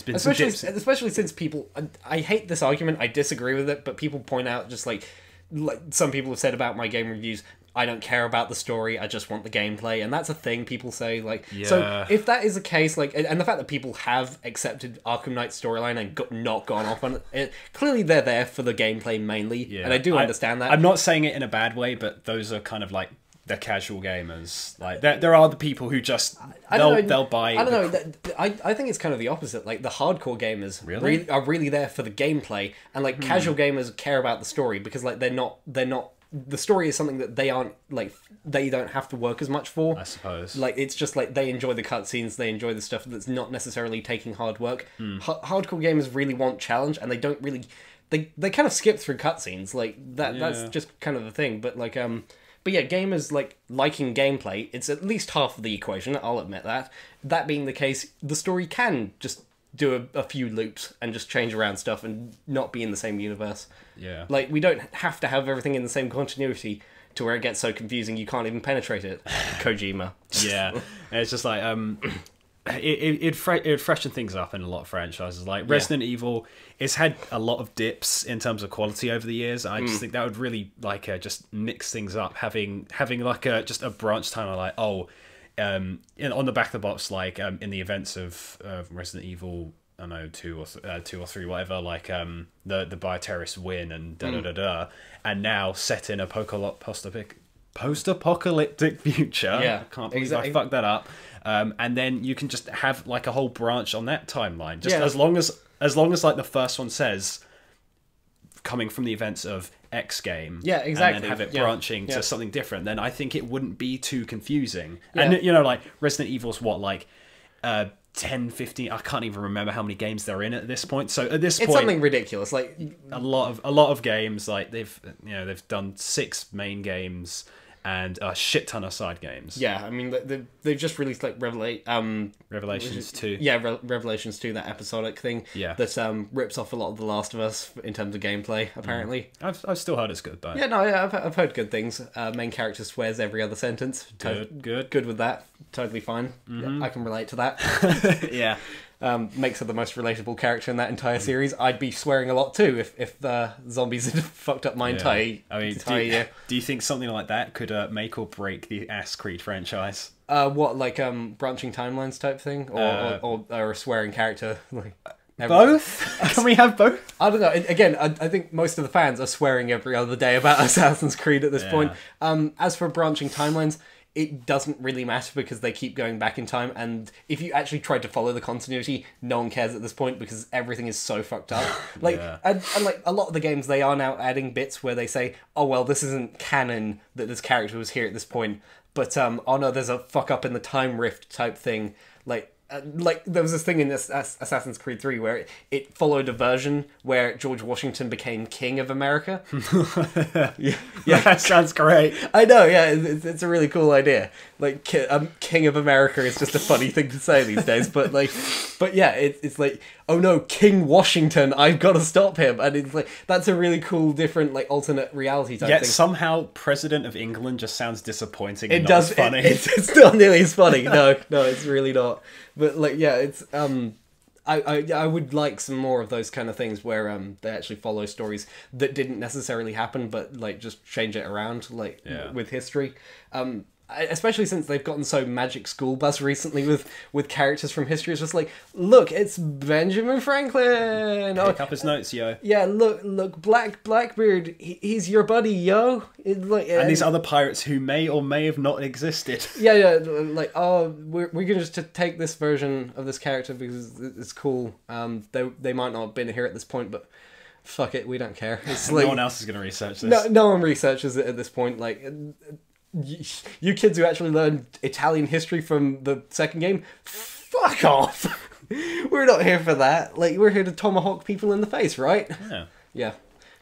been some dips. Especially since people, I hate this argument. I disagree with it, but people point out just like some people have said about my game reviews. I don't care about the story. I just want the gameplay, and that's a thing people say. Like, so if that is the case, like, and the fact that people have accepted Arkham Knight's storyline and not gone off on it, clearly they're there for the gameplay mainly, and I do understand that. I'm not saying it in a bad way, but those are kind of like the casual gamers. Like, there are the people who just they'll buy. I don't know. I think it's kind of the opposite. Like, the hardcore gamers are really there for the gameplay, and like casual gamers care about the story because like they're not. The story is something that they aren't like. They don't have to work as much for. I suppose. Like, it's just like they enjoy the cutscenes. They enjoy the stuff that's not necessarily taking hard work. Hardcore gamers really want challenge, and they don't really. They kind of skip through cutscenes. Like that. Yeah. That's just kind of the thing. But like But yeah, gamers like liking gameplay. It's at least half of the equation. I'll admit that. That being the case, the story can just do a few loops and just change around stuff and not be in the same universe. Yeah. Like, we don't have to have everything in the same continuity to where it gets so confusing you can't even penetrate it. Kojima. Yeah. And it's just like, it'd freshen things up in a lot of franchises. Like, Resident Evil, it's had a lot of dips in terms of quality over the years. I just think that would really, like, just mix things up. Having like, just a branch time of, like, on the back of the box, like in the events of Resident Evil, I don't know, 2 or 3, whatever, like the bioterrorists win and and now set in a post-apocalyptic future. Yeah, I can't believe I fucked that up. And then you can just have like a whole branch on that timeline. Just as long as like the first one says coming from the events of X game, exactly, and then have it branching to something different, then I think it wouldn't be too confusing. And you know, like Resident Evil's what, like 10, 15, I can't even remember how many games they're in at this point. So at this point, it's something ridiculous. Like a lot of games, like they've done 6 main games and a shit ton of side games. Yeah, I mean, they've just released like Revelations 2. Yeah, Revelations 2, that episodic thing. Yeah. That rips off a lot of The Last of Us in terms of gameplay, apparently. I've still heard it's good, though. Yeah, no, I've heard good things. Main character swears every other sentence. Good with that. Totally fine. Mm-hmm. I can relate to that. Yeah. Makes her the most relatable character in that entire series. I'd be swearing a lot too if the zombies had fucked up my entire year. Do you think something like that could make or break the Ass Creed franchise? What, like branching timelines type thing, or a swearing character? Like both? Can we have both? I don't know. Again, I think most of the fans are swearing every other day about Assassin's Creed at this point. As for branching timelines, it doesn't really matter because they keep going back in time, and if you actually tried to follow the continuity, no one cares at this point because everything is so fucked up. Like, and like a lot of the games, they are now adding bits where they say, "Oh well, this isn't canon that this character was here at this point," but oh no, there's a fuck up in the time rift type thing, like there was this thing in this Assassin's Creed 3 where it followed a version where George Washington became King of America. Yeah, that sounds great. I know, yeah, it's a really cool idea. Like, King of America is just a funny thing to say these days, but yeah, it's like, oh no, King Washington, I've got to stop him, and it's like, that's a really cool, different, like, alternate reality type thing. Somehow President of England just sounds disappointing. It does. Funny. It's not nearly as funny. No, it's really not. But like, yeah, it's I would like some more of those kind of things where they actually follow stories that didn't necessarily happen, but like just change it around, like with history. Especially since they've gotten so Magic School Bus recently with characters from history. It's just like, look, it's Benjamin Franklin. Pick up his notes, yo. Yeah, look, Blackbeard, he's your buddy, yo. And these other pirates who may or may have not existed. Yeah, like, oh, we're gonna just take this version of this character because it's cool. They might not have been here at this point, but fuck it, we don't care. It's like, no one else is gonna research this. No one researches it at this point. Like, you kids who actually learned Italian history from the second game, fuck off. We're not here for that. Like, we're here to tomahawk people in the face, right? Yeah. Yeah.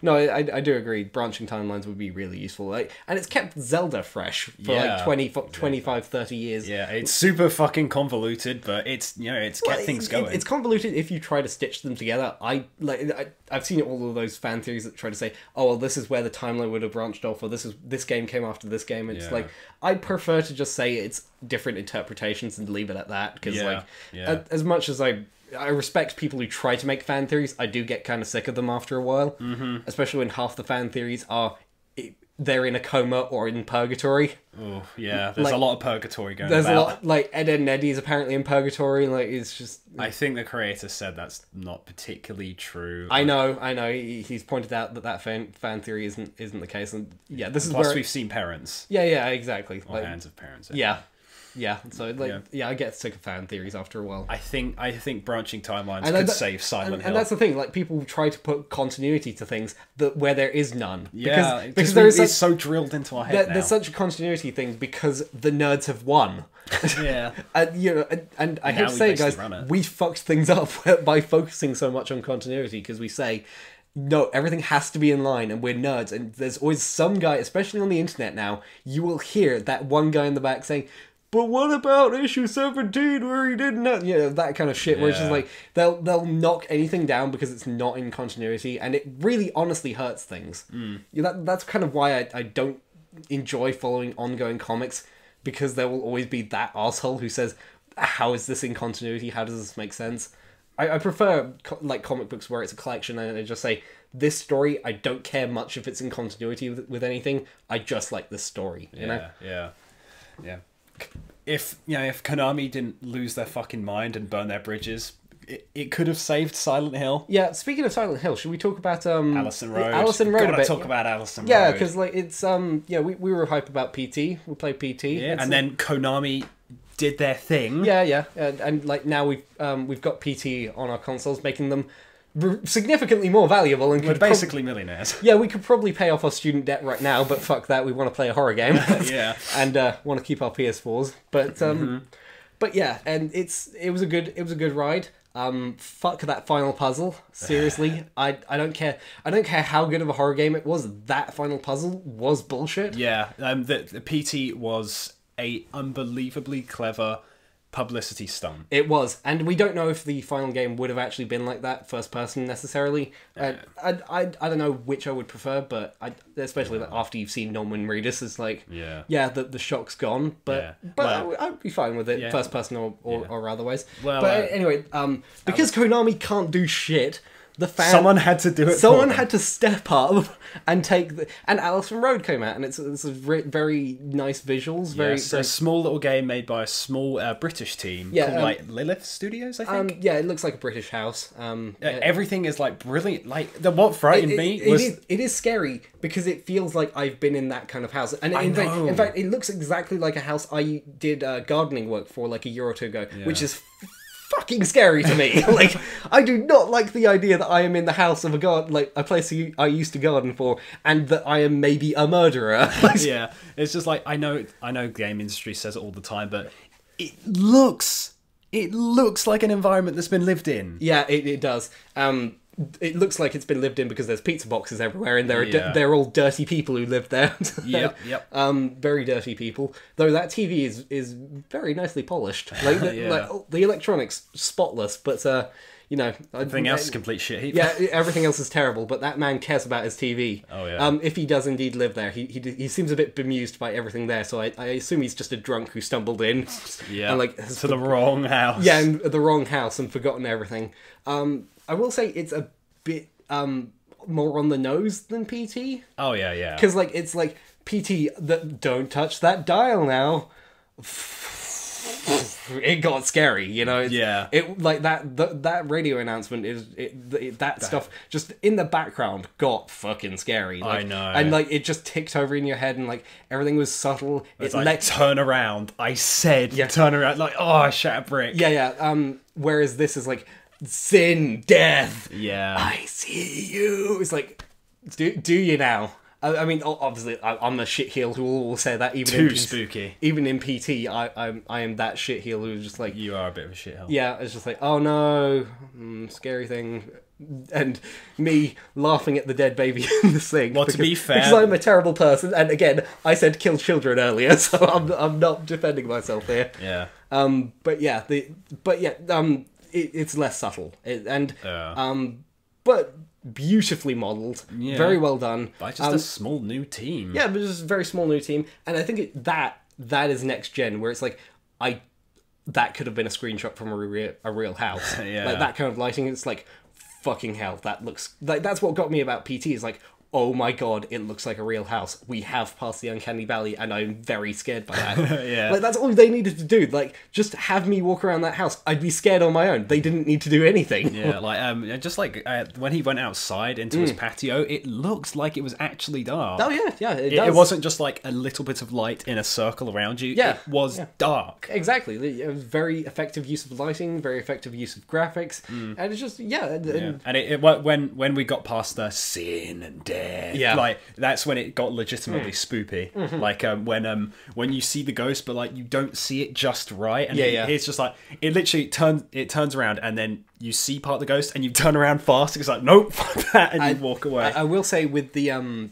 No, I do agree. Branching timelines would be really useful. Like, and it's kept Zelda fresh for like 25, 30 years. Yeah, it's super fucking convoluted, but it's, you know, it's kept things going. It's convoluted if you try to stitch them together. I've seen all of those fan theories that try to say, oh, well, this is where the timeline would have branched off, or this game came after this game. It's like, I prefer to just say it's different interpretations and leave it at that, because as much as I respect people who try to make fan theories, I do get kind of sick of them after a while. Especially when half the fan theories are they're in a coma or in purgatory. Oh, yeah. There's a lot of purgatory going There's about. a lot, like, Ed, Ed and Eddie is apparently in purgatory. Like, it's just... I think the creator said that's not particularly true. I know. He's pointed out that fan theory isn't the case. And yeah, this is Plus where... we've seen parents. Yeah, exactly. Or hands of parents. Yeah, so I get sick of fan theories after a while. I think branching timelines could save Silent Hill. And that's the thing, like, people try to put continuity to things where there is none. Yeah, because there is it's so drilled into our head now. There's such a continuity thing because the nerds have won. Yeah. and I hate to say it, guys, we fucked things up by focusing so much on continuity, because we say, no, everything has to be in line, and we're nerds. And there's always some guy, especially on the internet now, you will hear that one guy in the back saying, but what about issue 17 where he didn't know, that kind of shit, where it's just like, they'll knock anything down because it's not in continuity, and it really honestly hurts things. That's kind of why I don't enjoy following ongoing comics, because there will always be that asshole who says, how is this in continuity? How does this make sense? I prefer like comic books where it's a collection and I just say, this story, I don't care much if it's in continuity with anything, I just like this story, you know? Yeah. If Konami didn't lose their fucking mind and burn their bridges, it could have saved Silent Hill. Yeah, speaking of Silent Hill, should we talk about Allison Road? Allison Road. Gotta talk about Allison Road. Yeah, because like it's we were hype about PT. We played PT. Yeah, and then Konami did their thing. Yeah, and like now we've got PT on our consoles, making them significantly more valuable, and we're basically millionaires. Yeah, we could probably pay off our student debt right now, but fuck that, we want to play a horror game. Yeah. And want to keep our PS4s. But yeah, and it was a good ride. Fuck that final puzzle. Seriously, I don't care. I don't care how good of a horror game it was. That final puzzle was bullshit. Yeah, the PT was a unbelievably clever publicity stunt. It was, and we don't know if the final game would have actually been like that, first person necessarily. I don't know which I would prefer, but especially after you've seen Norman Reedus, it's like the shock's gone, but I'd be fine with it, first person or otherwise. But anyway, because Konami can't do shit, someone had to do it. Someone had to step up and take and Allison Road came out, and it's a very nice visuals. Very a small little game made by a small British team called like Lilith Studios, I think. It looks like a British house. Everything is like brilliant. Like what frightened me was it is scary because it feels like I've been in that kind of house, and in fact, it looks exactly like a house I did gardening work for like a year or two ago, which is fucking scary to me. Like, I do not like the idea that I am in the house of a place I used to garden for, and that I am maybe a murderer. Yeah, it's just like I know game industry says it all the time, but it looks like an environment that's been lived in. Yeah, it does. It looks like it's been lived in because there's pizza boxes everywhere, and they're all dirty people who lived there. Yep. Very dirty people. Though that TV is very nicely polished. Like the electronics spotless, but everything else is complete shit heap. Yeah, everything else is terrible. But that man cares about his TV. Oh yeah. If he does indeed live there, he seems a bit bemused by everything there. So I assume he's just a drunk who stumbled in. Yeah. And to the wrong house. Yeah, and the wrong house and forgotten everything. I will say it's a bit more on the nose than PT. Oh yeah. Because it's like PT that don't touch that dial now. It got scary, Yeah. It like that radio announcement that stuff just in the background got fucking scary. I know. And it just ticked over in your head, and everything was subtle. It's like turn around. I said turn around. Like I shot a brick. Yeah. Whereas this is like sin, death. Yeah. I see you. It's like, do you now? I mean, obviously, I'm a shitheel who will say that even spooky. Even in PT, I am that shitheel who's just like, you are a bit of a shitheel. Yeah, it's just like, oh no, scary thing. and me laughing at the dead baby in the sink. Well, to be fair, because I'm a terrible person, and again, I said kill children earlier, so I'm not defending myself here. Yeah. It's less subtle, but beautifully modelled, very well done. By just a small new team. Yeah, but just a very small new team, and I think that is next gen, where it's like that could have been a screenshot from a real house. Yeah. Like that kind of lighting. It's like fucking hell. That looks like that's what got me about PT. Is like, oh my god, it looks like a real house. We have passed the uncanny valley, and I'm very scared by that. Yeah. Like, that's all they needed to do. Like, just have me walk around that house. I'd be scared on my own. They didn't need to do anything. Yeah, like just like when he went outside into his patio, it looked like it was actually dark. Oh yeah, It wasn't just like a little bit of light in a circle around you. Yeah, it was dark. Exactly. It was very effective use of lighting, very effective use of graphics, and it's just And when we got past the sin and death, like that's when it got legitimately spoopy. Like when you see the ghost, but like you don't see it just right, and it's just like it literally turns around, and then you see part of the ghost, and you turn around fast. It's like nope, fuck that, and you walk away. I will say with the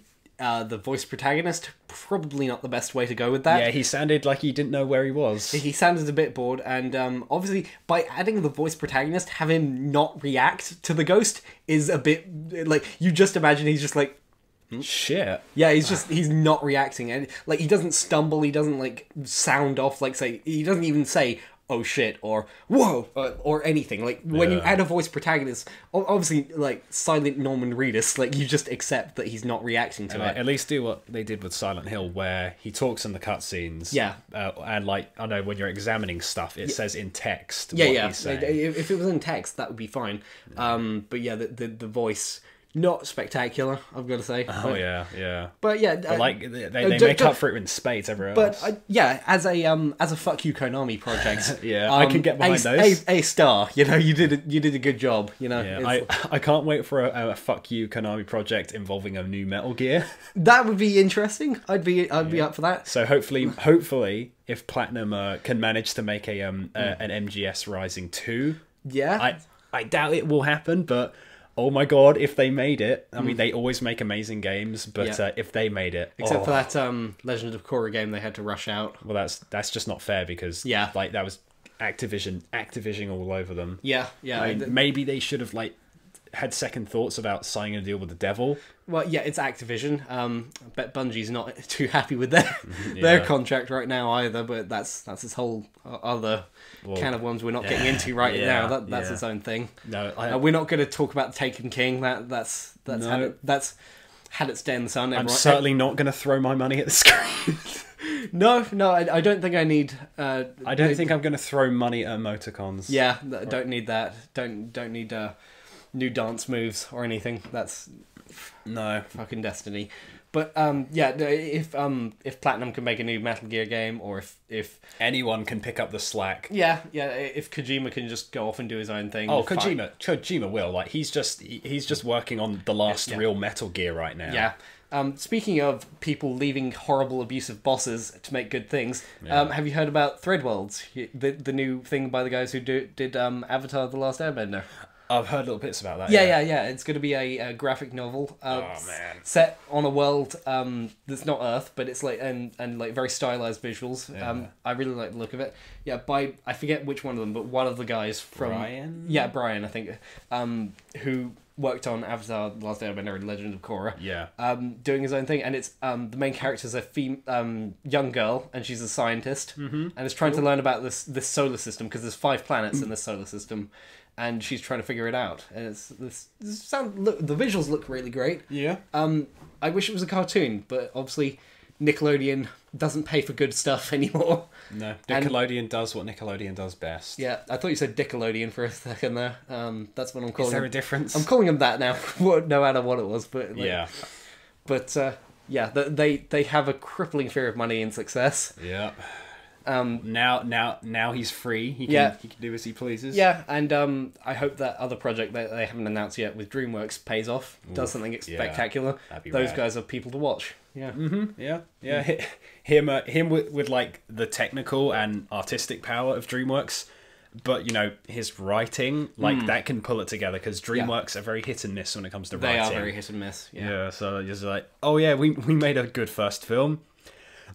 voice protagonist, probably not the best way to go with that. Yeah, he sounded like he didn't know where he was. He sounded a bit bored, and obviously by adding the voice protagonist, have him not react to the ghost is a bit like you just imagine he's just like. Shit. Yeah, he's not reacting, and like he doesn't stumble, he doesn't like sound off, like say he doesn't even say oh shit or whoa or anything. Like when you add a voice protagonist, obviously like silent Norman Reedus, like you just accept that he's not reacting to it. At least do what they did with Silent Hill, where he talks in the cutscenes. Yeah, and like I know when you're examining stuff, it says in text. Yeah. He's saying. If it was in text, that would be fine. But yeah, the voice. Not spectacular, I've got to say. Oh yeah. But yeah, but like they make up for it in spades everywhere else. But as a fuck you Konami project, I can get behind those. A star, you know, you did a good job, you know. Yeah, I can't wait for a fuck you Konami project involving a new Metal Gear. That would be interesting. I'd be up for that. So hopefully, if Platinum can manage to make an MGS Rising 2, I doubt it will happen, but. Oh my god, if they made it. I mean, they always make amazing games, but if they made it... Except for that Legend of Korra game they had to rush out. Well, that's just not fair because like that was Activision all over them. Yeah. I mean, maybe they should have like had second thoughts about signing a deal with the devil. Well, yeah, it's Activision. I bet Bungie's not too happy with their contract right now either, but that's this whole other can of worms we're not getting into now. That's its own thing. No, we're not going to talk about Taken King. That's had its day in the sun. I'm certainly not going to throw my money at the screen. No, I don't think I need. I don't think I'm going to throw money at emoticons. Yeah, don't need that. Don't need new dance moves or anything. That's fucking Destiny. But if Platinum can make a new Metal Gear game, or if anyone can pick up the slack, if Kojima can just go off and do his own thing. Oh, Kojima will. Like he's just working on the last real Metal Gear right now. Yeah. Speaking of people leaving horrible, abusive bosses to make good things, have you heard about Threadworlds, the new thing by the guys who did Avatar: The Last Airbender? I've heard little bits about that. Yeah. It's going to be a graphic novel set on a world that's not Earth, but it's like and like very stylized visuals. Yeah. I really like the look of it. Yeah, I forget which one of them, but one of the guys from Brian. Yeah, Brian, I think, who worked on Avatar: The Last Airbender and Legend of Korra. Yeah. Doing his own thing, and it's the main character's a young girl, and she's a scientist, and is trying to learn about this solar system because there's 5 planets in this solar system. And she's trying to figure it out, and the visuals look really great. Yeah. I wish it was a cartoon, but obviously Nickelodeon doesn't pay for good stuff anymore. No, Nickelodeon does what Nickelodeon does best. Yeah, I thought you said Dickelodeon for a second there. That's what I'm calling. Is there a difference? I'm calling them that now, no matter what it was. But yeah. But they have a crippling fear of money and success. Yeah. Now he's free. He can do as he pleases. Yeah, and I hope that other project that they haven't announced yet with DreamWorks pays off, does something spectacular. Those guys are people to watch. Yeah. Mm-hmm. Yeah. Him with like the technical and artistic power of DreamWorks but you know, his writing, like that can pull it together, because DreamWorks are very hit and miss when it comes to They writing. are very hit and miss. Yeah. Yeah, so it's like, oh yeah, we made a good first film.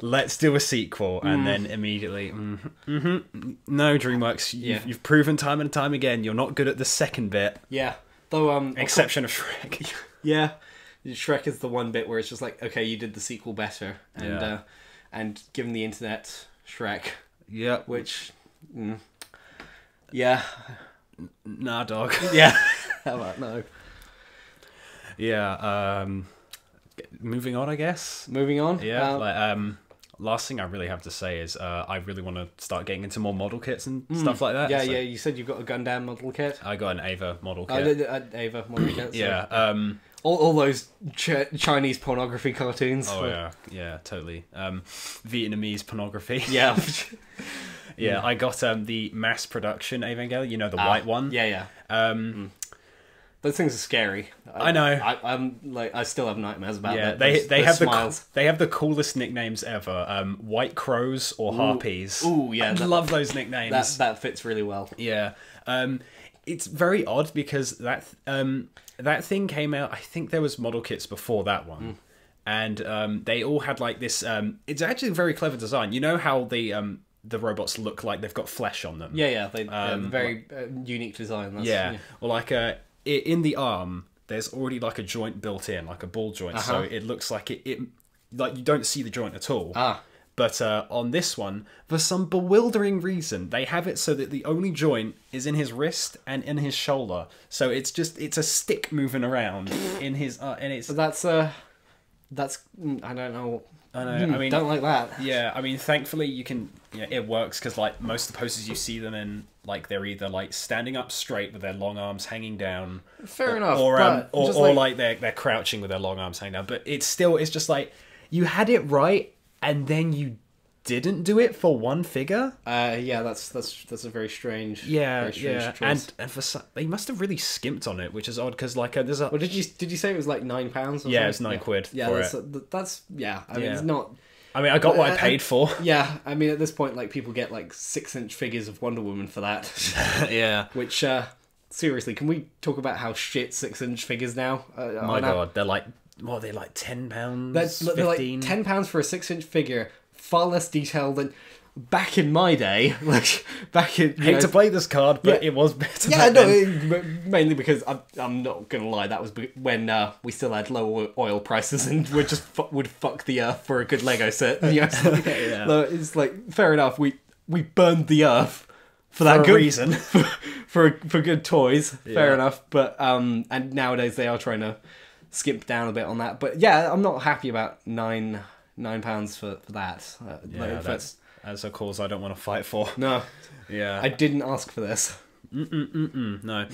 Let's do a sequel, and then immediately, no, DreamWorks, you've proven time and time again you're not good at the second bit. Yeah. Though Exception of Shrek. Yeah. Shrek is the one bit where it's just like, okay, you did the sequel better, and and given the internet, Shrek, Yeah. which, yeah, Nah, dog. yeah. How about no? Yeah. Moving on, I guess. Moving on. Yeah. Last thing I really have to say is I really want to start getting into more model kits and stuff like that. Yeah, So yeah. You said you've got a Gundam model kit. I got an Ava model kit. Ava model kit. So Yeah. all those Chinese pornography cartoons. Oh yeah. Yeah. Totally. Vietnamese pornography. Yeah. Yeah. I got the mass production Evangelion. You know, the white one. Yeah, yeah. Those things are scary. I know. I'm like, I still have nightmares about Yeah, that. they have smiles. they have the coolest nicknames ever. White crows or harpies. Ooh, yeah, I love those nicknames. That fits really well. Yeah. It's very odd because that thing came out. I think there was model kits before that one, and they all had like this. It's actually a very clever design. You know how the robots look like they've got flesh on them. Yeah, they very unique design. That's, Yeah. Or like in the arm, there's already like a joint built in, like a ball joint, so it looks like it like you don't see the joint at all. But on this one, for some bewildering reason, they have it so that the only joint is in his wrist and in his shoulder. So it's a stick moving around in his and it's. So that's I don't know. I know. I mean, don't like that. Yeah, I mean, thankfully it works, because like most of the poses you see them in, like they're either like standing up straight with their long arms hanging down, Fair enough, or just like they're crouching with their long arms hanging down. But it's just like you had it right, and then you didn't do it for one figure. Yeah, that's a very strange. Yeah, very strange yeah, choice. and for they must have really skimped on it, which is odd, because like there's a Well, did you say it was like £9? yeah, it's £9 Yeah, for that's yeah. I mean, Yeah. it's not. I mean, I got what I paid for. Yeah, I mean, at this point, like people get like 6-inch figures of Wonder Woman for that. Yeah. Which seriously, can we talk about how shit 6-inch figures now? My God, they're like they're like £10, They're like 15. £10 for a 6-inch figure, far less detailed than back in my day. Like back in Hate to play this card, but it was better. Yeah, back no, then. mainly because I'm not gonna lie. That was when we still had low oil prices and we just would fuck the earth for a good Lego set. You know, so it's like fair enough. We burned the earth for that For a good reason. for good toys. Fair enough, but and nowadays they are trying to skimp down a bit on that. But yeah, I'm not happy about £9 for that. Yeah, that's a cause I don't want to fight for. No, Yeah. I didn't ask for this. No.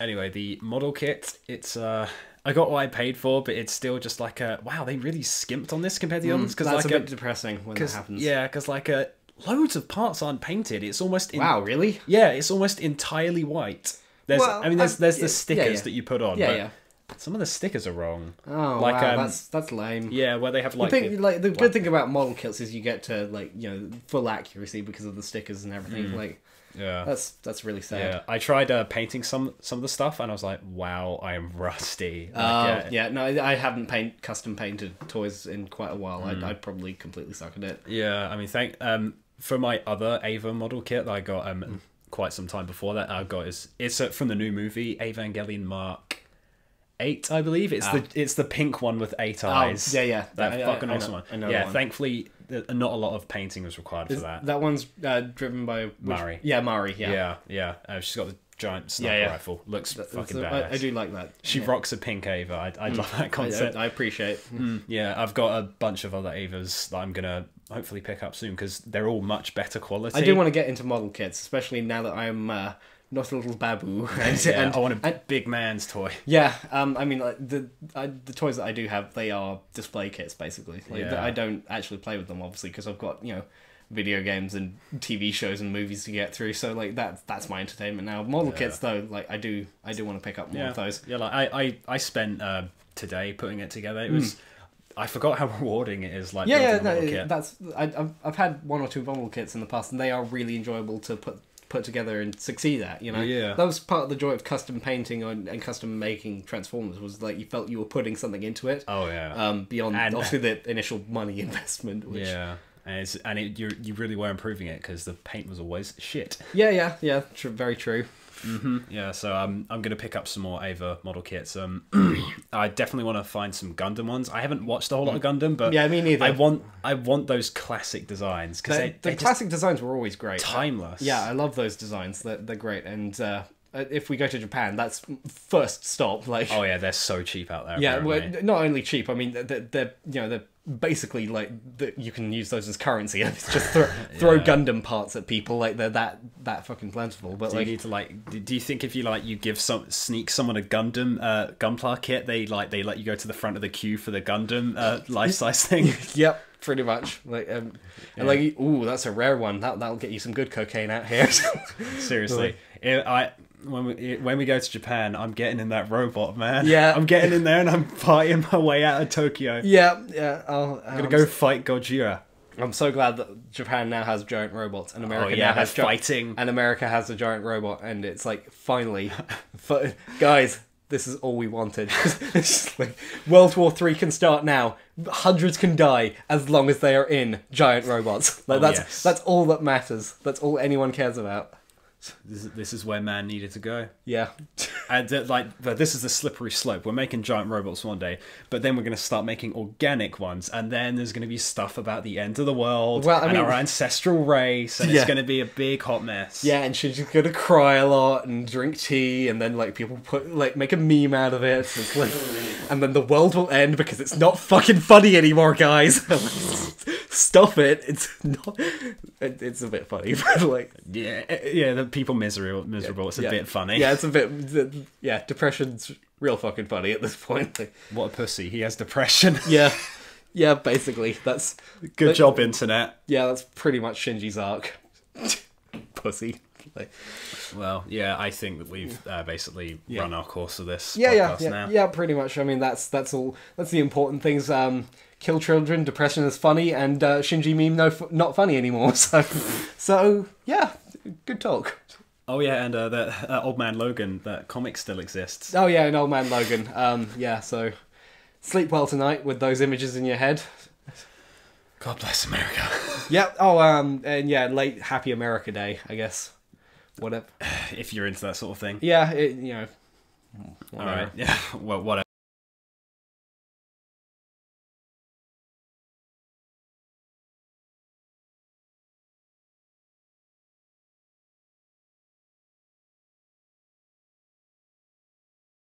Anyway, the model kit, it's I got what I paid for, but it's still just like wow, they really skimped on this compared to the others, because That's like a bit depressing when that happens. Yeah, because like loads of parts aren't painted. It's almost Wow, really? Yeah, it's almost entirely white. There's Well, there's the yeah, stickers yeah. that you put on. Yeah, but yeah. some of the stickers are wrong. Oh, Like, wow, that's lame. Yeah, where they have like The good thing about model kits is you get to full accuracy because of the stickers and everything. Like yeah. that's really sad. Yeah, I tried painting some of the stuff, and I was like, "Wow, I am rusty." Yeah, no, I haven't custom painted toys in quite a while. I'd probably completely suck at it. Yeah, I mean, for my other Ava model kit that I got quite some time before that, I got it's from the new movie Evangelion Mark 8, I believe. It's the pink one with 8 eyes. Yeah. That fucking I awesome know, one. I know Yeah, that one. thankfully, not a lot of painting was required for that. That one's driven by Mari. Yeah, Mari. Yeah, Yeah. She's got the giant sniper rifle. Looks fucking badass. I do like that. She rocks a pink Ava. I love that concept. I appreciate. Yeah, I've got a bunch of other Avas that I'm gonna hopefully pick up soon, because they're all much better quality. I do want to get into model kits, especially now that I'm not a little babu. And I want a big man's toy. Yeah, I mean, like the toys that I do have, they are display kits basically. Like Yeah. I don't actually play with them, obviously, because I've got video games and TV shows and movies to get through. So like that's my entertainment now. Model kits though, like I do want to pick up more of those. Yeah, like I spent today putting it together. It was I forgot how rewarding it is. Like building a model kit. I've had 1 or 2 model kits in the past, and they are really enjoyable to put put together and succeed at. You know, Yeah. that was part of the joy of custom painting and custom making Transformers. Was like you felt you were putting something into it. Oh yeah. Beyond And- obviously the initial money investment. Which, Yeah. And you really were improving it because the paint was always shit. Yeah. Very true. Yeah, so I'm gonna pick up some more Ava model kits. I definitely want to find some Gundam ones. I haven't watched a whole lot of Gundam, but Yeah, me neither. I want those classic designs because The they're classic designs were always great. just timeless. Yeah, I love those designs. They're great. And if we go to Japan, that's first stop. Like, Oh yeah, they're so cheap out there. yeah, apparently. well, not only cheap. I mean, they're basically like you can use those as currency. It's just throw Yeah. Gundam parts at people. Like they're that fucking plentiful. But Do you need to do you think if you give sneak someone a Gundam Gunpla kit, they let you go to the front of the queue for the Gundam life size thing? yep, pretty much. Like and like, ooh, that's a rare one. That'll get you some good cocaine out here. Seriously, when we go to Japan, I'm getting in that robot, man. Yeah. I'm getting in there and I'm fighting my way out of Tokyo. yeah. I'm gonna go fight Gojira. I'm so glad that Japan now has giant robots and America yeah, now has they're fighting. and America has a giant robot, and it's like finally, guys, this is all we wanted. It's just like World War III can start now. Hundreds can die as long as they are in giant robots. Like that's all that matters. That's all anyone cares about. This is where man needed to go. Yeah. And but this is the slippery slope. We're making giant robots one day, but then we're going to start making organic ones, and then there's going to be stuff about the end of the world and our ancestral race, and it's going to be a big hot mess. Yeah, and she's just gonna cry a lot and drink tea, and then like people make a meme out of it. It's like, and then the world will end because it's not fucking funny anymore, guys. Stop it! It's not. It's a bit funny, but like yeah, the people miserable. It's a bit funny. Yeah, it's a bit. Yeah, depression's real fucking funny at this point. Like, what a pussy! He has depression. yeah. Basically, that's Good job, internet. Yeah, that's pretty much Shinji's arc. Pussy. Like, well, yeah, I think that we've basically run our course of this yeah, podcast now. yeah, pretty much. I mean, that's all. That's the important things. Kill children, depression is funny, and Shinji meme not funny anymore. So yeah, good talk. Oh yeah, and that Old Man Logan, that comic still exists. Oh yeah, and Old Man Logan. Yeah, so sleep well tonight with those images in your head. God bless America. Yep. Oh, and yeah, late Happy America Day, I guess. Whatever. If you're into that sort of thing. Yeah, All right. Yeah. Well, whatever.